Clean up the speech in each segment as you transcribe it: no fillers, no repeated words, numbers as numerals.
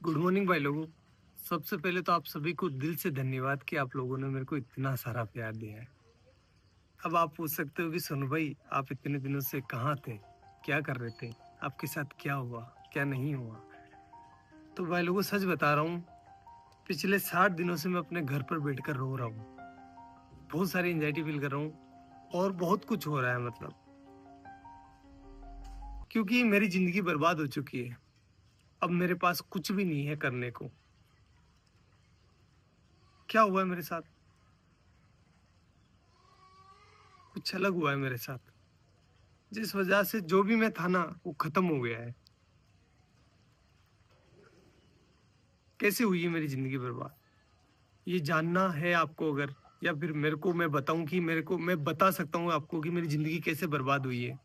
Good morning भाई लोगों। सबसे पहले तो आप सभी को दिल से धन्यवाद कि आप लोगों ने मेरे को इतना सारा प्यार दिया है। अब आप पूछ सकते हो कि सोनू भाई आप इतने दिनों से कहाँ थे, क्या कर रहे थे, आपके साथ क्या हुआ क्या नहीं हुआ। तो भाई लोगों सच बता रहा हूँ, पिछले 60 दिनों से मैं अपने घर पर बैठकर रो रहा हूँ। बहुत सारी एंजाइटी फील कर रहा हूँ और बहुत कुछ हो रहा है मतलब, क्योंकि मेरी जिंदगी बर्बाद हो चुकी है। अब मेरे पास कुछ भी नहीं है करने को। क्या हुआ है मेरे साथ, कुछ अलग हुआ है मेरे साथ, जिस वजह से जो भी मैं था ना वो खत्म हो गया है। कैसे हुई है मेरी जिंदगी बर्बाद, ये जानना है आपको अगर, या फिर मेरे को मैं बताऊं कि मेरे को मैं बता सकता हूँ आपको कि मेरी जिंदगी कैसे बर्बाद हुई है,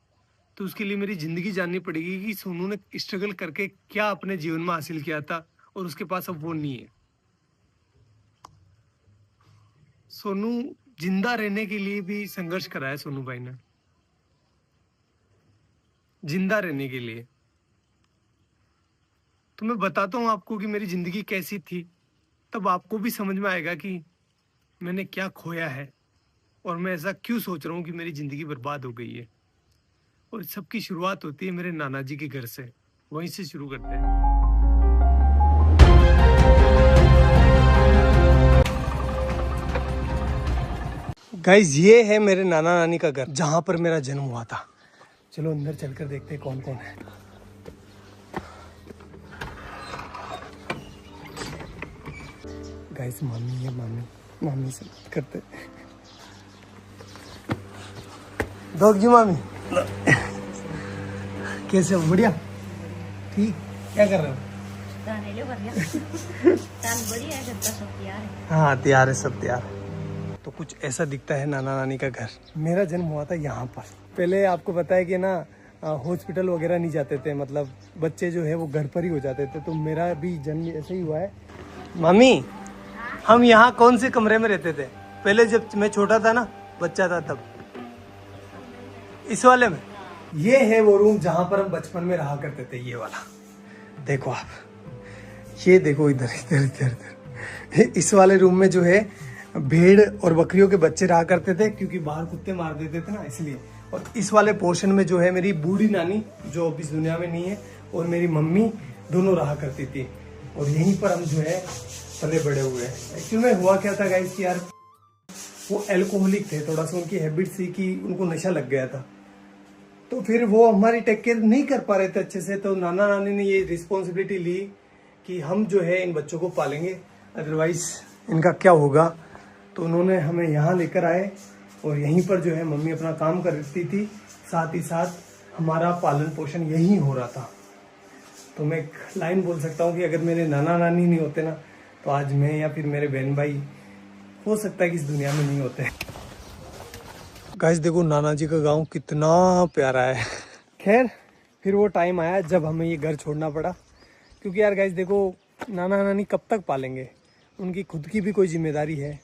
तो उसके लिए मेरी जिंदगी जाननी पड़ेगी कि सोनू ने स्ट्रगल करके क्या अपने जीवन में हासिल किया था और उसके पास अब वो नहीं है। सोनू जिंदा रहने के लिए भी संघर्ष करा है सोनू भाई ने, जिंदा रहने के लिए। तो मैं बताता हूँ आपको कि मेरी जिंदगी कैसी थी, तब आपको भी समझ में आएगा कि मैंने क्या खोया है और मैं ऐसा क्यों सोच रहा हूँ कि मेरी जिंदगी बर्बाद हो गई है। और सबकी शुरुआत होती है मेरे नाना जी के घर से, वहीं से शुरू करते हैं। गाइस ये है मेरे नाना नानी का घर, जहां पर मेरा जन्म हुआ था। चलो अंदर चलकर देखते हैं कौन कौन है। गाइस मामी है, मामी से बात करते हैं। डॉग जी मामी कैसे हो? बढ़िया, ठीक। क्या कर रहे हो? हाँ तैयार है, सब तैयार है। तो कुछ ऐसा दिखता है नाना नानी का घर। मेरा जन्म हुआ था यहाँ पर। पहले आपको पता है कि ना हॉस्पिटल वगैरह नहीं जाते थे, मतलब बच्चे जो है वो घर पर ही हो जाते थे। तो मेरा भी जन्म ऐसे ही हुआ है। मामी हम यहाँ कौन से कमरे में रहते थे पहले, जब मैं छोटा था ना, बच्चा था तब? इस वाले में। ये है वो रूम जहां पर हम बचपन में रहा करते थे। ये वाला देखो आप, ये देखो इधर इधर इधर इधर। इस वाले रूम में जो है भेड़ और बकरियों के बच्चे रहा करते थे, क्योंकि बाहर कुत्ते मार देते थे ना, इसलिए। और इस वाले पोर्शन में जो है मेरी बूढ़ी नानी, जो अब इस दुनिया में नहीं है, और मेरी मम्मी दोनों रहा करती थी। और यहीं पर हम जो है पले बड़े हुए हैं। एक्चुअली में हुआ क्या था गाइस कि यार वो एल्कोहलिक थे, थोड़ा सा उनकी हैबिट थी कि उनको नशा लग गया था। तो फिर वो हमारी टेक केयर नहीं कर पा रहे थे अच्छे से। तो नाना नानी ने ये रिस्पॉन्सिबिलिटी ली कि हम जो है इन बच्चों को पालेंगे, अदरवाइज इनका क्या होगा। तो उन्होंने हमें यहाँ लेकर आए और यहीं पर जो है मम्मी अपना काम करती थी, साथ ही साथ हमारा पालन पोषण यहीं हो रहा था। तो मैं एक लाइन बोल सकता हूँ कि अगर मेरे नाना नानी नहीं होते ना, तो आज मैं या फिर मेरे बहन भाई हो सकता है कि इस दुनिया में नहीं होते। गाइस देखो नाना जी का गांव कितना प्यारा है। खैर फिर वो टाइम आया जब हमें ये घर छोड़ना पड़ा, क्योंकि यार गाइस देखो नाना नानी कब तक पालेंगे, उनकी खुद की भी कोई जिम्मेदारी है,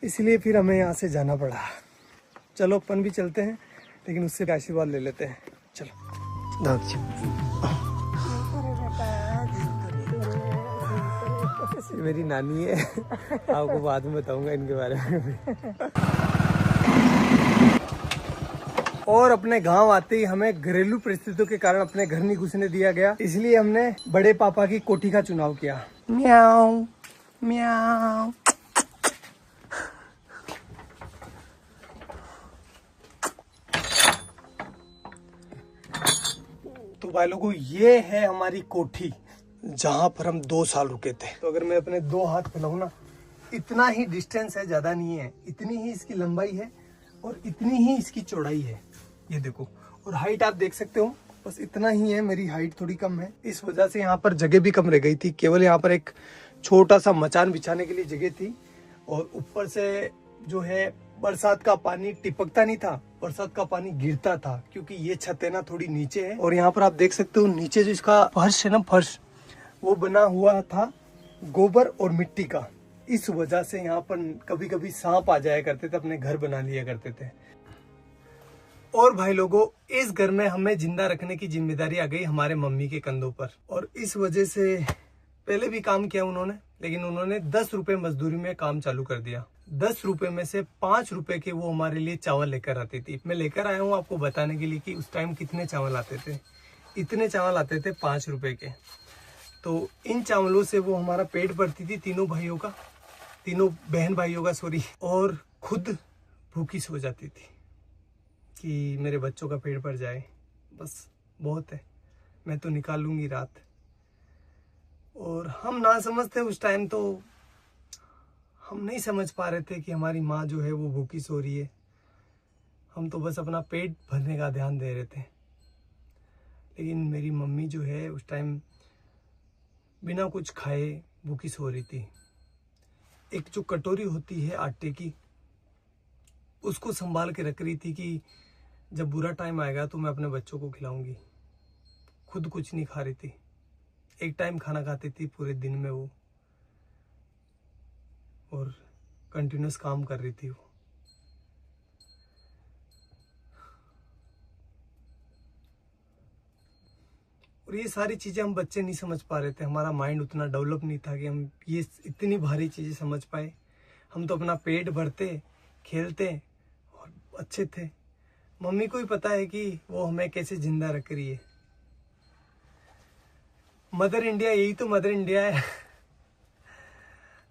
इसलिए फिर हमें यहाँ से जाना पड़ा। चलो अपन भी चलते हैं, लेकिन उससे आशीर्वाद ले लेते हैं। चलो मेरी नानी है, आपको बाद में बताऊंगा इनके बारे में। और अपने गांव आते ही हमें घरेलू परिस्थितियों के कारण अपने घर नहीं घुसने दिया गया, इसलिए हमने बड़े पापा की कोठी का चुनाव किया। म्याऊ म्याऊ। तो भाई लोगों ये है हमारी कोठी, जहां पर हम 2 साल रुके थे। तो अगर मैं अपने 2 हाथ फैलाऊं ना, इतना ही डिस्टेंस है, ज्यादा नहीं है। इतनी ही इसकी लंबाई है और इतनी ही इसकी चौड़ाई है, ये देखो। और हाइट आप देख सकते हो, बस इतना ही है। मेरी हाइट थोड़ी कम है, इस वजह से यहाँ पर जगह भी कम रह गई थी। केवल यहाँ पर एक छोटा सा मचान बिछाने के लिए जगह थी। और ऊपर से जो है बरसात का पानी टिपकता नहीं था, बरसात का पानी गिरता था, क्योंकि ये छत है ना थोड़ी नीचे है। और यहाँ पर आप देख सकते हो नीचे जो इसका फर्श है ना, फर्श वो बना हुआ था गोबर और मिट्टी का। इस वजह से यहाँ पर कभी कभी सांप आ जाया करते थे, अपने घर बना लिया करते थे। और भाई लोगों इस घर में हमें जिंदा रखने की जिम्मेदारी आ गई हमारे मम्मी के कंधों पर। और इस वजह से पहले भी काम किया उन्होंने, लेकिन उन्होंने 10 रुपए मजदूरी में काम चालू कर दिया। 10 रुपए में से 5 रुपए के वो हमारे लिए चावल लेकर आती थी। मैं लेकर आया हूँ आपको बताने के लिए कि उस टाइम कितने चावल आते थे। इतने चावल आते थे 5 रुपए के। तो इन चावलों से वो हमारा पेट भरती थी, तीनों बहन भाइयों का सॉरी, और खुद भूखी सो जाती थी कि मेरे बच्चों का पेट भर जाए, बस बहुत है, मैं तो निकाल लूंगी रात। और हम ना समझते उस टाइम, तो हम नहीं समझ पा रहे थे कि हमारी माँ जो है वो भूखी सो रही है। हम तो बस अपना पेट भरने का ध्यान दे रहे थे। लेकिन मेरी मम्मी जो है उस टाइम बिना कुछ खाए भूखी सो रही थी। एक जो कटोरी होती है आटे की, उसको संभाल के रख रही थी कि जब बुरा टाइम आएगा तो मैं अपने बच्चों को खिलाऊंगी। खुद कुछ नहीं खा रही थी, एक टाइम खाना खाती थी पूरे दिन में वो, और कंटिन्यूस काम कर रही थी वो। और ये सारी चीजें हम बच्चे नहीं समझ पा रहे थे, हमारा माइंड उतना डेवलप नहीं था कि हम ये इतनी भारी चीजें समझ पाए। हम तो अपना पेट भरते, खेलते और अच्छे थे। मम्मी को ही पता है कि वो हमें कैसे जिंदा रख रही है। मदर इंडिया, यही तो मदर इंडिया है।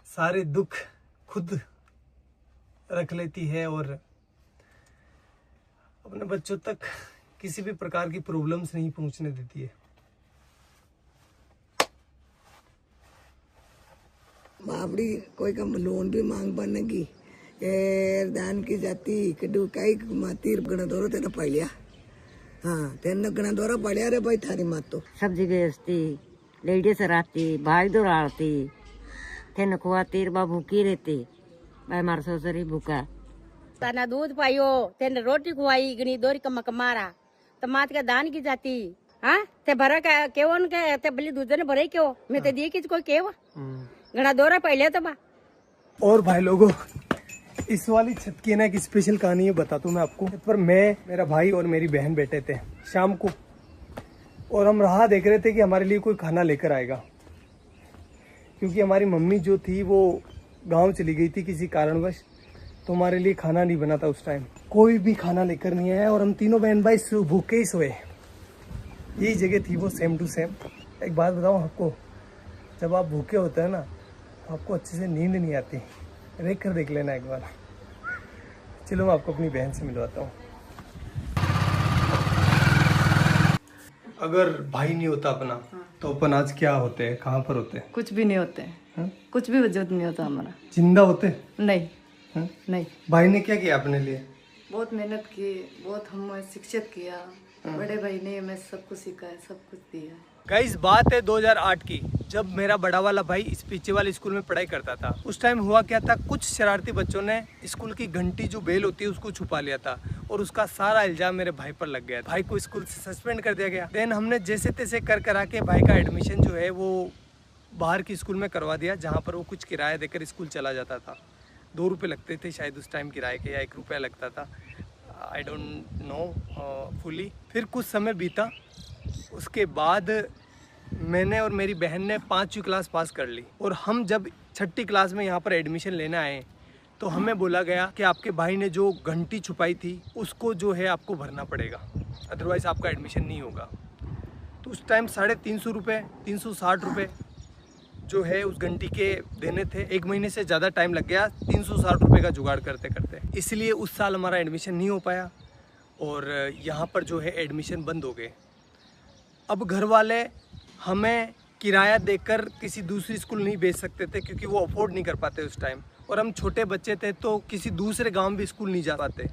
सारे दुख खुद रख लेती है और अपने बच्चों तक किसी भी प्रकार की प्रॉब्लम्स नहीं पहुंचने देती है। बापड़ी कोई का लोन भी मांग बनेगी दान की जाती कड़ू कई माती गणा दौरा तेना पड़िया। हाँ तेना गणा दौरा पड़िया रे भाई थारी मात तो सब्जी बेचती, लेडीज रहती, भाई दौड़ाती, तेन खुआती, बा भूखी रहती, भाई मार ससुरी भूखा। तना दूध पाइयो, तेने रोटी खुआई, गनी दोरी कमा कमारा, तमात का दान की जाती। हाँ ते भरा का केवन के ते बली दूध ने भरे क्यों, मैं ते दिए किस कोई केव गणा दौरा पहले तो बा। और भाई लोगों, इस वाली छत की ना एक स्पेशल कहानी है, बताता हूँ मैं आपको। पर मैं, मेरा भाई और मेरी बहन बैठे थे शाम को, और हम राह देख रहे थे कि हमारे लिए कोई खाना लेकर आएगा, क्योंकि हमारी मम्मी जो थी वो गांव चली गई थी किसी कारणवश, तो हमारे लिए खाना नहीं बना था उस टाइम। कोई भी खाना लेकर नहीं आया और हम तीनों बहन भाई भूखे ही सोए। यही जगह थी वो, सेम टू सेम। एक बात बताऊँ आपको, जब आप भूखे होते हैं ना तो आपको अच्छे से नींद नहीं आती। देख लेना एक बार। चलो मैं आपको अपनी बहन से मिलवाता हूँ। अगर भाई नहीं होता अपना तो अपन आज क्या होते हैं, कहाँ पर होते हैं? कुछ भी नहीं होते हैं, कुछ भी वजूद नहीं होता हमारा। जिंदा होते? नहीं है? नहीं। भाई ने क्या किया अपने लिए? बहुत मेहनत की, बहुत हमें शिक्षित किया। बड़े भाई ने हमें सब कुछ सिखाया, सब कुछ दिया। गाइस बात है 2008 की, जब मेरा बड़ा वाला भाई इस पीछे वाले स्कूल में पढ़ाई करता था। उस टाइम हुआ क्या था, कुछ शरारती बच्चों ने स्कूल की घंटी जो बेल होती है उसको छुपा लिया था, और उसका सारा इल्जाम मेरे भाई पर लग गया। भाई को स्कूल से सस्पेंड कर दिया गया। देन हमने जैसे तैसे कर करा के भाई का एडमिशन जो है वो बाहर की स्कूल में करवा दिया, जहाँ पर वो कुछ किराया देकर स्कूल चला जाता था। 2 रुपये लगते थे शायद उस टाइम किराए के, या 1 रुपया लगता था, आई डोंट नो फुली। फिर कुछ समय बीता, उसके बाद मैंने और मेरी बहन ने 5वीं क्लास पास कर ली, और हम जब 6ठी क्लास में यहाँ पर एडमिशन लेने आए तो हमें बोला गया कि आपके भाई ने जो घंटी छुपाई थी उसको जो है आपको भरना पड़ेगा, अदरवाइज़ आपका एडमिशन नहीं होगा। तो उस टाइम 350 रुपये, 360 रुपये जो है उस घंटी के देने थे। 1 महीने से ज़्यादा टाइम लग गया 360 रुपये का जुगाड़ करते करते, इसलिए उस साल हमारा एडमिशन नहीं हो पाया, और यहाँ पर जो है एडमिशन बंद हो गए। अब घर वाले हमें किराया देकर किसी दूसरी स्कूल नहीं भेज सकते थे, क्योंकि वो अफोर्ड नहीं कर पाते उस टाइम, और हम छोटे बच्चे थे तो किसी दूसरे गांव भी स्कूल नहीं जा पाते,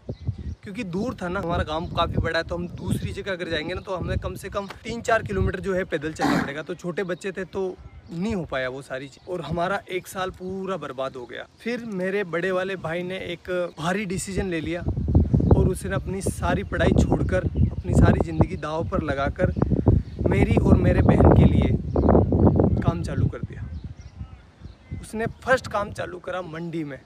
क्योंकि दूर था ना। हमारा गांव काफ़ी बड़ा है, तो हम दूसरी जगह अगर जाएंगे ना तो हमें कम से कम 3-4 किलोमीटर जो है पैदल चलना पड़ेगा। तो छोटे बच्चे थे तो नहीं हो पाया वो सारी चीज़, और हमारा 1 साल पूरा बर्बाद हो गया। फिर मेरे बड़े वाले भाई ने एक भारी डिसीजन ले लिया, और उसने अपनी सारी पढ़ाई छोड़कर, अपनी सारी ज़िंदगी दांव पर लगाकर मेरी और मेरे बहन के लिए काम चालू कर दिया। उसने फर्स्ट काम चालू करा मंडी में।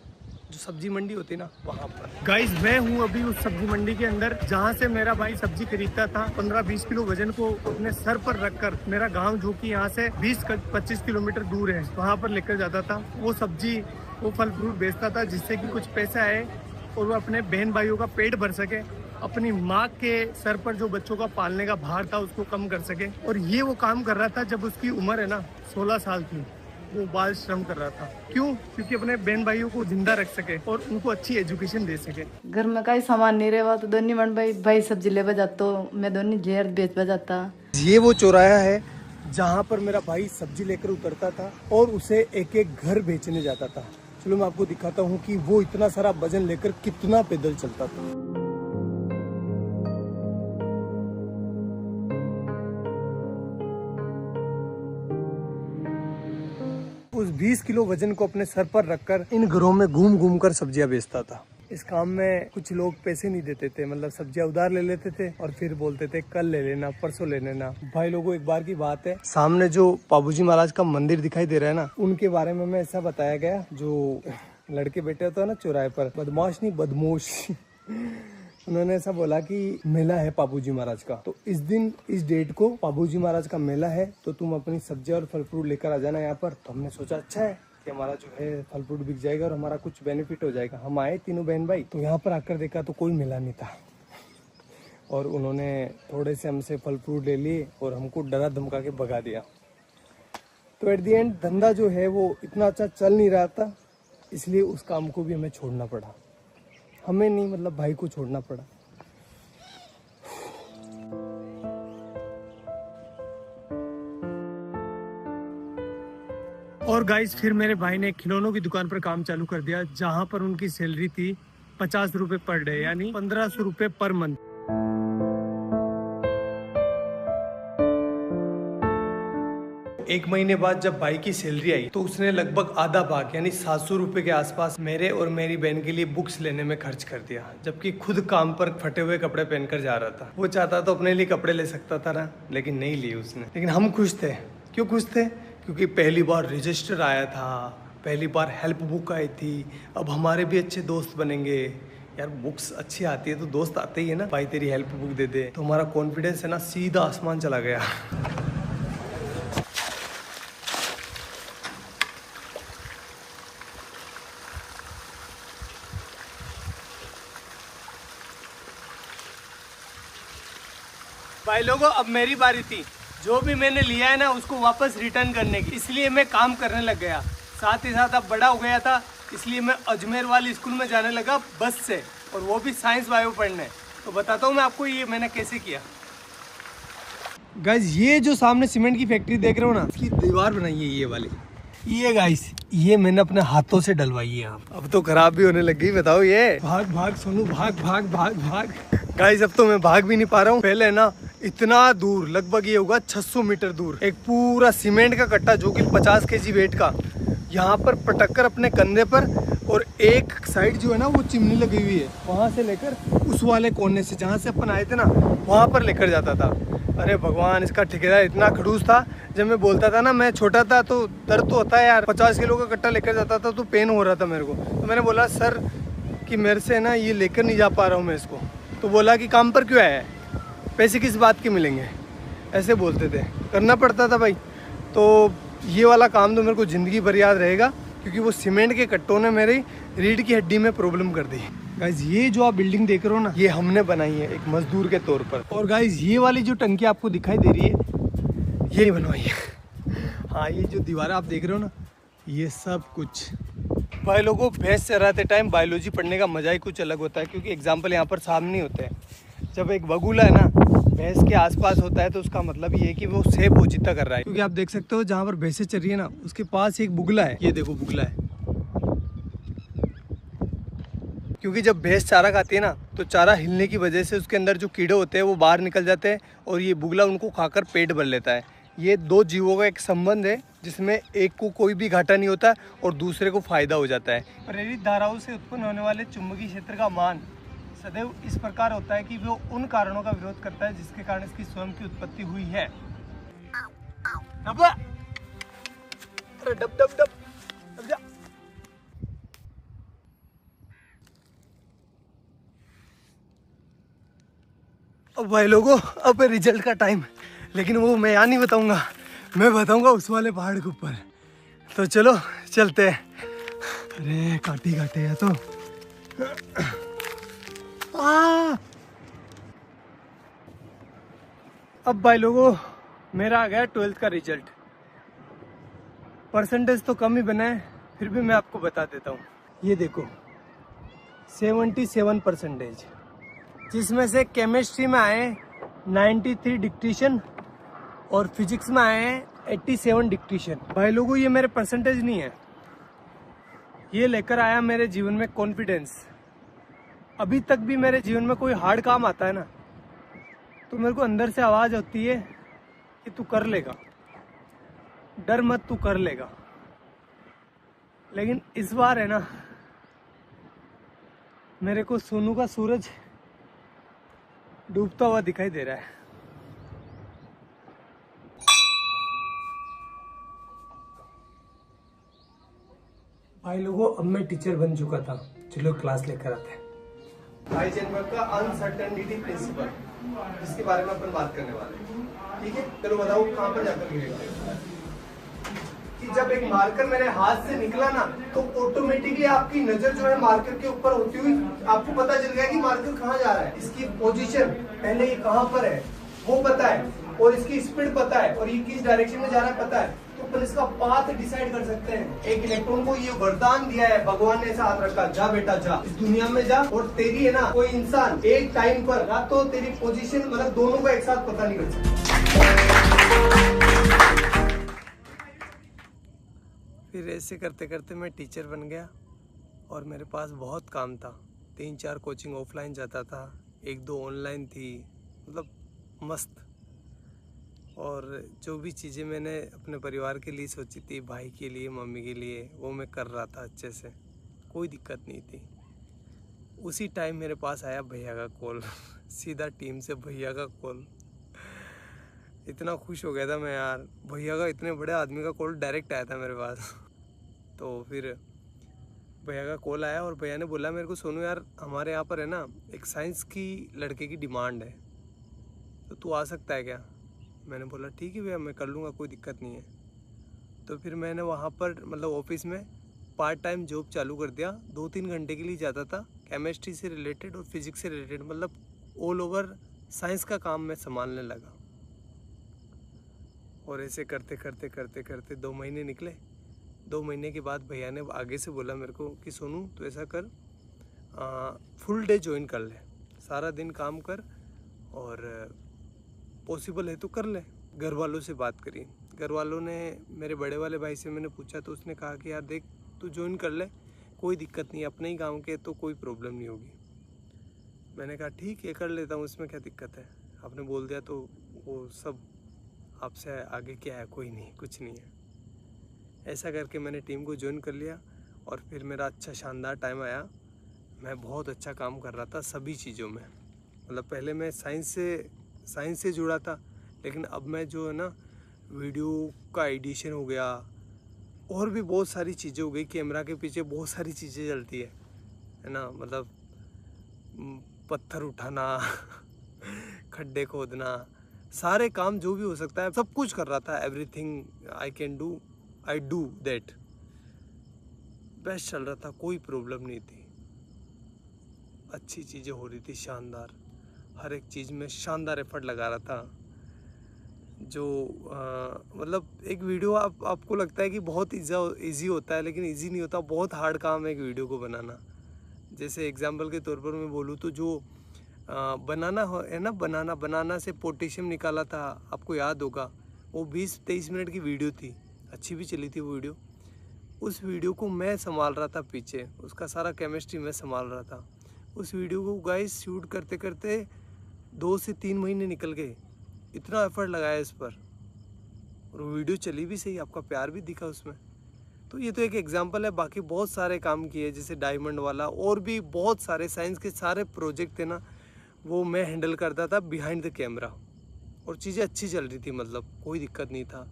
जो सब्जी मंडी होती है ना वहाँ पर। गाइस मैं हूँ अभी उस सब्जी मंडी के अंदर जहाँ से मेरा भाई सब्जी खरीदता था। 15-20 किलो वजन को अपने सर पर रखकर मेरा गांव जो कि यहाँ से 20-25 किलोमीटर दूर है वहाँ पर लेकर जाता था। वो सब्जी वो फल फ्रूट बेचता था जिससे कि कुछ पैसा आए और वो अपने बहन भाइयों का पेट भर सके, अपनी माँ के सर पर जो बच्चों का पालने का भार था उसको कम कर सके। और ये वो काम कर रहा था जब उसकी उम्र है ना 16 साल की। वो बाल श्रम कर रहा था। क्यों? क्योंकि अपने बहन भाइयों को जिंदा रख सके और उनको अच्छी एजुकेशन दे सके। घर में कई सामान नहीं रहा तो दोनों मन भाई सब्जी ले जाता, मैं दोनों जेर बेच जाता। ये वो चौराहा है जहाँ पर मेरा भाई सब्जी लेकर उतरता था और उसे एक एक घर बेचने जाता था। चलो मैं आपको दिखाता हूँ कि वो इतना सारा वजन लेकर कितना पैदल चलता था। उस 20 किलो वजन को अपने सर पर रखकर इन घरों में घूम घूम कर सब्जियां बेचता था। इस काम में कुछ लोग पैसे नहीं देते थे, मतलब सब्जियां उधार ले लेते थे और फिर बोलते थे कल ले लेना, परसों ले लेना। भाई लोगों एक बार की बात है, सामने जो पाबूजी महाराज का मंदिर दिखाई दे रहा है ना, उनके बारे में मैं ऐसा बताया गया, जो लड़के बैठे होते हैं ना चौराहे पर, बदमाश नहीं बदमोश उन्होंने ऐसा बोला कि मेला है पाबूजी महाराज का, तो इस दिन इस डेट को पाबूजी महाराज का मेला है, तो तुम अपनी सब्जियां और फल फ्रूट लेकर आ जाना यहाँ पर। तो हमने सोचा अच्छा है कि हमारा जो है फल फ्रूट बिक जाएगा और हमारा कुछ बेनिफिट हो जाएगा। हम आए तीनों बहन भाई, तो यहाँ पर आकर देखा तो कोई मेला नहीं था और उन्होंने थोड़े से हमसे फल फ्रूट ले लिए और हमको डरा धमका के भगा दिया। तो एट दी एंड धंधा जो है वो इतना अच्छा चल नहीं रहा था, इसलिए उस काम को भी हमें छोड़ना पड़ा। हमें नहीं, मतलब भाई को छोड़ना पड़ा। और गाइस फिर मेरे भाई ने खिलौनों की दुकान पर काम चालू कर दिया, जहां पर उनकी सैलरी थी 50 रुपए पर डे, यानी 1500 रुपए पर मंथ। एक महीने बाद जब भाई की सैलरी आई तो उसने लगभग आधा भाग यानी 700 रुपए के आसपास मेरे और मेरी बहन के लिए बुक्स लेने में खर्च कर दिया, जबकि खुद काम पर फटे हुए कपड़े पहनकर जा रहा था। वो चाहता तो अपने लिए कपड़े ले सकता था ना, लेकिन नहीं लिए उसने। लेकिन हम खुश थे। क्यों खुश थे? क्योंकि पहली बार रजिस्टर आया था, पहली बार हेल्प बुक आई थी, अब हमारे भी अच्छे दोस्त बनेंगे। यार बुक्स अच्छी आती है तो दोस्त आते ही है ना, भाई तेरी हेल्प बुक दे दे, तो हमारा कॉन्फिडेंस है ना सीधा आसमान चला गया। भाई लोगों अब मेरी बारी थी। जो भी मैंने लिया है ना उसको वापस रिटर्न करने की, इसलिए मैं काम करने लग गया। साथ ही साथ अब बड़ा हो गया था, इसलिए मैं अजमेर वाली स्कूल में जाने लगा बस से, और वो भी साइंस बायो पढ़ने। तो बताता हूँ मैं आपको ये मैंने कैसे किया। गाइस ये जो सामने सीमेंट की फैक्ट्री देख रहे हो ना, इसकी दीवार बनाई है ये वाली। ये गाइस ये मैंने अपने हाथों से डलवाई है। अब तो खराब भी होने लग गई, बताओ ये। भाग भाग सोनू भाग भाग भाग भाग। गाइस अब तो मैं भाग भी नहीं पा रहा हूँ। पहले ना इतना दूर, लगभग ये होगा 600 मीटर दूर, एक पूरा सीमेंट का कट्टा जो कि 50 केजी वेट का, यहाँ पर पटक कर अपने कंधे पर, और एक साइड जो है ना वो चिमनी लगी हुई है, वहाँ से लेकर उस वाले कोने से जहाँ से अपन आए थे ना वहाँ पर लेकर जाता था। अरे भगवान, इसका ठेकेदार इतना खड़ूस था। जब मैं बोलता था ना, मैं छोटा था तो दर्द तो होता है यार, 50 किलो का कट्टा लेकर जाता था तो पेन हो रहा था मेरे को। तो मैंने बोला सर कि मेरे से ना ये लेकर नहीं जा पा रहा हूँ मैं इसको। तो बोला कि काम पर क्यों आया है, पैसे किस बात के मिलेंगे, ऐसे बोलते थे। करना पड़ता था भाई। तो ये वाला काम तो मेरे को ज़िंदगी भर याद रहेगा, क्योंकि वो सीमेंट के कट्टों ने मेरी रीढ़ की हड्डी में प्रॉब्लम कर दी। गाइज ये जो आप बिल्डिंग देख रहे हो ना, ये हमने बनाई है एक मजदूर के तौर पर। और गाइज ये वाली जो टंकी आपको दिखाई दे रही है, ये बनवाई है। हाँ, ये जो दीवार आप देख रहे हो ना, ये सब कुछ। भाई लोगों, भैंस चराते टाइम बायोलॉजी पढ़ने का मजा ही कुछ अलग होता है, क्योंकि एग्जाम्पल यहाँ पर सामने होते हैं। जब एक बगुला है ना भैंस के आसपास होता है तो उसका मतलब ये है कि वो सेब पोजीता कर रहा है। क्योंकि आप देख सकते हो जहाँ पर भैंसें चर रही है ना, उसके पास एक बुगला है। ये देखो बुगला है। क्योंकि जब भैंस चारा खाती है ना, तो चारा हिलने की वजह से उसके अंदर जो कीड़े होते हैं वो बाहर निकल जाते हैं, और ये बुगला उनको खाकर पेट भर लेता है। ये दो जीवों का एक संबंध है, जिसमें एक को कोई भी घाटा नहीं होता और दूसरे को फायदा हो जाता है। प्रेरित धाराओं से उत्पन्न होने वाले चुंबकीय क्षेत्र का मान सदैव इस प्रकार होता है कि वो उन कारणों का विरोध करता है जिसके कारण इसकी स्वयं की उत्पत्ति हुई है। अरे डब डब डब, डब जा। अब भाई लोगों अब रिजल्ट का टाइम, लेकिन वो मैं यहाँ नहीं बताऊंगा, मैं बताऊंगा उस वाले पहाड़ के ऊपर। तो चलो चलते हैं। अरे काटे है तो अब भाई लोगों मेरा आ गया 12th का रिजल्ट। परसेंटेज तो कम ही बना है, फिर भी मैं आपको बता देता हूँ। ये देखो 77%, जिसमें से केमिस्ट्री में आए 93 डिक्टेशन और फिजिक्स में आए हैं 87 डिक्टेशन। भाई लोगों ये मेरे परसेंटेज नहीं है, ये लेकर आया मेरे जीवन में कॉन्फिडेंस। अभी तक भी मेरे जीवन में कोई हार्ड काम आता है ना, तो मेरे को अंदर से आवाज होती है कि तू कर लेगा, डर मत, तू कर लेगा। लेकिन इस बार है ना, मेरे को सोनू का सूरज डूबता हुआ दिखाई दे रहा है। भाई लोगों अब मैं टीचर बन चुका था, चलो क्लास लेकर आते हैं। हाइजेनबर्ग का अनसर्टेनिटी प्रिंसिपल, जिसके बारे में अपन बात करने वाले हैं, ठीक है। चलो बताओ कहाँ पर जाकर गिरेगा। कि जब एक मार्कर मेरे हाथ से निकला ना, तो ऑटोमेटिकली आपकी नजर जो है मार्कर के ऊपर होती हुई आपको पता चल गया कि मार्कर कहाँ जा रहा है। इसकी पोजीशन पहले ये कहाँ पर है वो पता है, और इसकी स्पीड पता है, और ये किस डायरेक्शन में जा रहा है पता है, तो अपन इसका पाथ डिसाइड कर सकते हैं। एक इलेक्ट्रॉन को ये वरदान दिया है, भगवान ने ऐसा हाथ रखा, जा बेटा जा, इस दुनिया में जा, और तेरी है ना कोई इंसान एक टाइम पर ना तो तेरी पोजीशन मतलब दोनों का एक साथ पता नहीं कर सकता। फिर ऐसे करते करते मैं टीचर बन गया, और मेरे पास बहुत काम था। 3-4 कोचिंग ऑफलाइन जाता था, 1-2 ऑनलाइन थी, मतलब मस्त। और जो भी चीज़ें मैंने अपने परिवार के लिए सोची थी, भाई के लिए, मम्मी के लिए, वो मैं कर रहा था अच्छे से, कोई दिक्कत नहीं थी। उसी टाइम मेरे पास आया भैया का कॉल सीधा टीम से भैया का कॉल। इतना खुश हो गया था मैं यार, भैया का, इतने बड़े आदमी का कॉल डायरेक्ट आया था मेरे पास। तो फिर भैया का कॉल आया और भैया ने बोला मेरे को, सोनू यार हमारे यहाँ पर है ना एक साइंस की लड़के की डिमांड है, तो तू आ सकता है क्या। मैंने बोला ठीक है भैया मैं कर लूँगा, कोई दिक्कत नहीं है। तो फिर मैंने वहाँ पर मतलब ऑफिस में पार्ट टाइम जॉब चालू कर दिया। 2-3 घंटे के लिए जाता था, केमिस्ट्री से रिलेटेड और फिजिक्स से रिलेटेड, मतलब ऑल ओवर साइंस का काम मैं संभालने लगा। और ऐसे करते करते करते करते 2 महीने निकले। 2 महीने के बाद भैया ने आगे से बोला मेरे को कि सोनू तो ऐसा कर, फुल डे ज्वाइन कर ले, सारा दिन काम कर, और पॉसिबल है तो कर ले। घर वालों से बात करी, घर वालों ने, मेरे बड़े वाले भाई से मैंने पूछा तो उसने कहा कि यार देख तू ज्वाइन कर ले, कोई दिक्कत नहीं, अपने ही गांव के तो कोई प्रॉब्लम नहीं होगी। मैंने कहा ठीक है कर लेता हूँ, इसमें क्या दिक्कत है, आपने बोल दिया तो वो सब आपसे आगे क्या है, कोई नहीं, कुछ नहीं है। ऐसा करके मैंने टीम को ज्वाइन कर लिया, और फिर मेरा अच्छा शानदार टाइम आया। मैं बहुत अच्छा काम कर रहा था सभी चीज़ों में, मतलब पहले मैं साइंस से जुड़ा था, लेकिन अब मैं जो है ना वीडियो का एडिशन हो गया, और भी बहुत सारी चीज़ें हो गई। कैमरा के पीछे बहुत सारी चीज़ें चलती है ना, मतलब पत्थर उठाना खड्डे खोदना, सारे काम जो भी हो सकता है सब कुछ कर रहा था। Everything I can do, I do that. Best चल रहा था, कोई प्रॉब्लम नहीं थी, अच्छी चीज़ें हो रही थी, शानदार, हर एक चीज़ में शानदार एफर्ट लगा रहा था। जो मतलब एक वीडियो आपको लगता है कि बहुत ईजी होता है, लेकिन ईजी नहीं होता, बहुत हार्ड काम है एक वीडियो को बनाना। जैसे एग्जांपल के तौर पर मैं बोलूँ तो जो बनाना है ना, बनाना से पोटेशियम निकाला था, आपको याद होगा, वो 20-23 मिनट की वीडियो थी, अच्छी भी चली थी वो वीडियो। उस वीडियो को मैं संभाल रहा था पीछे, उसका सारा केमिस्ट्री मैं संभाल रहा था। उस वीडियो को गाइस शूट करते करते 2 से 3 महीने निकल गए, इतना एफर्ट लगाया इस पर, और वीडियो चली भी सही, आपका प्यार भी दिखा उसमें। तो ये तो एक एग्जांपल है, बाकी बहुत सारे काम किए, जैसे डायमंड वाला, और भी बहुत सारे साइंस के सारे प्रोजेक्ट थे ना, वो मैं हैंडल करता था बिहाइंड द कैमरा, और चीज़ें अच्छी चल रही थी, मतलब कोई दिक्कत नहीं था,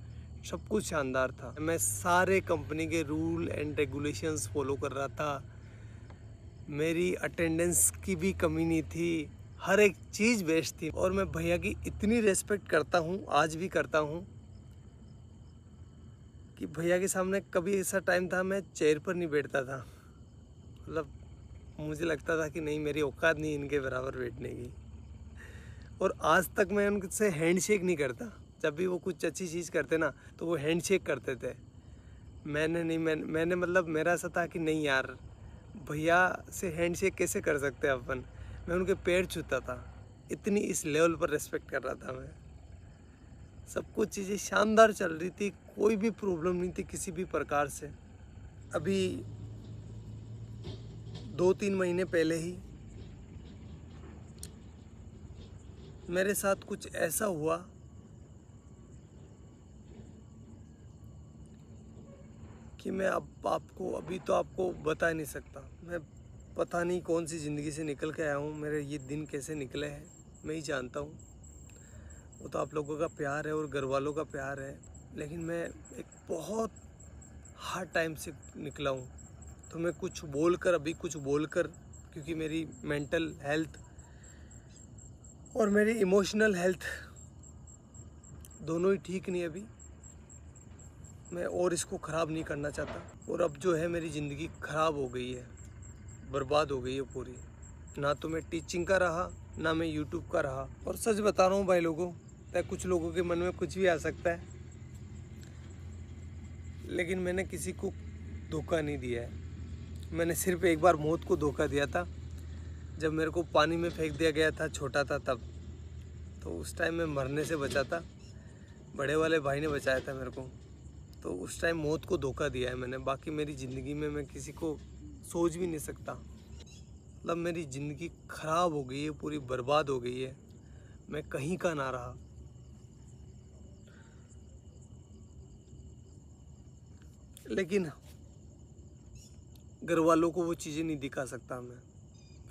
सब कुछ शानदार था। मैं सारे कंपनी के रूल एंड रेगुलेशंस फॉलो कर रहा था, मेरी अटेंडेंस की भी कमी नहीं थी, हर एक चीज़ बेस्ट थी। और मैं भैया की इतनी रेस्पेक्ट करता हूँ, आज भी करता हूँ, कि भैया के सामने कभी ऐसा टाइम था मैं चेयर पर नहीं बैठता था। मतलब मुझे लगता था कि नहीं, मेरी औकात नहीं इनके बराबर बैठने की। और आज तक मैं उनसे हैंडशेक नहीं करता। जब भी वो कुछ अच्छी चीज़ करते ना तो वो हैंडशेक करते थे। मैंने मतलब मेरा ऐसा था कि नहीं यार, भैया से हैंडशेक कैसे कर सकते हैं अपन। मैं उनके पैर छूता था, इतनी इस लेवल पर रेस्पेक्ट कर रहा था मैं। सब कुछ चीज़ें शानदार चल रही थी, कोई भी प्रॉब्लम नहीं थी किसी भी प्रकार से। अभी 2-3 महीने पहले ही मेरे साथ कुछ ऐसा हुआ कि मैं अब अभी तो आपको बता नहीं सकता। मैं पता नहीं कौन सी ज़िंदगी से निकल के आया हूँ, मेरे ये दिन कैसे निकले हैं मैं ही जानता हूँ। वो तो आप लोगों का प्यार है और घर वालों का प्यार है, लेकिन मैं एक बहुत हार्ड टाइम से निकला हूँ। तो मैं कुछ बोलकर क्योंकि मेरी मेंटल हेल्थ और मेरी इमोशनल हेल्थ दोनों ही ठीक नहीं अभी। मैं और इसको ख़राब नहीं करना चाहता। और अब जो है मेरी ज़िंदगी ख़राब हो गई है, बर्बाद हो गई है पूरी। ना तो मैं टीचिंग का रहा, ना मैं यूट्यूब का रहा। और सच बता रहा हूँ भाई लोगों, कुछ लोगों के मन में कुछ भी आ सकता है, लेकिन मैंने किसी को धोखा नहीं दिया है। मैंने सिर्फ एक बार मौत को धोखा दिया था, जब मेरे को पानी में फेंक दिया गया था, छोटा था तब। तो उस टाइम मैं मरने से बचा था, बड़े वाले भाई ने बचाया था मेरे को। तो उस टाइम मौत को धोखा दिया है मैंने। बाकी मेरी ज़िंदगी में मैं किसी को सोच भी नहीं सकता। मतलब मेरी ज़िंदगी ख़राब हो गई है, पूरी बर्बाद हो गई है, मैं कहीं का ना रहा। लेकिन घर वालों को वो चीज़ें नहीं दिखा सकता मैं।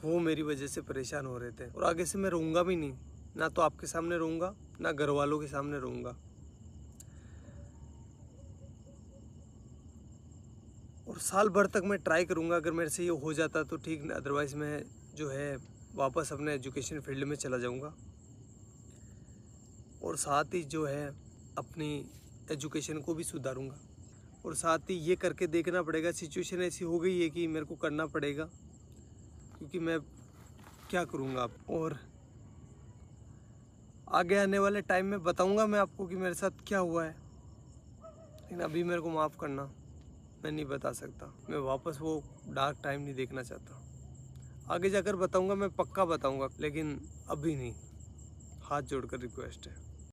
वो मेरी वजह से परेशान हो रहे थे, और आगे से मैं रहूँगा भी नहीं। ना तो आपके सामने रहूँगा, ना घर वालों के सामने रहूँगा। और साल भर तक मैं ट्राई करूँगा, अगर मेरे से ये हो जाता तो ठीक, अदरवाइज़ मैं जो है वापस अपने एजुकेशन फील्ड में चला जाऊँगा। और साथ ही जो है अपनी एजुकेशन को भी सुधारूँगा। और साथ ही ये करके देखना पड़ेगा, सिचुएशन ऐसी हो गई है कि मेरे को करना पड़ेगा, क्योंकि मैं क्या करूँगा अब। और आगे आने वाले टाइम में बताऊँगा मैं आपको कि मेरे साथ क्या हुआ है, लेकिन अभी मेरे को माफ़ करना, मैं नहीं बता सकता। मैं वापस वो डार्क टाइम नहीं देखना चाहता। आगे जाकर बताऊँगा, मैं पक्का बताऊँगा, लेकिन अभी नहीं। हाथ जोड़कर रिक्वेस्ट है।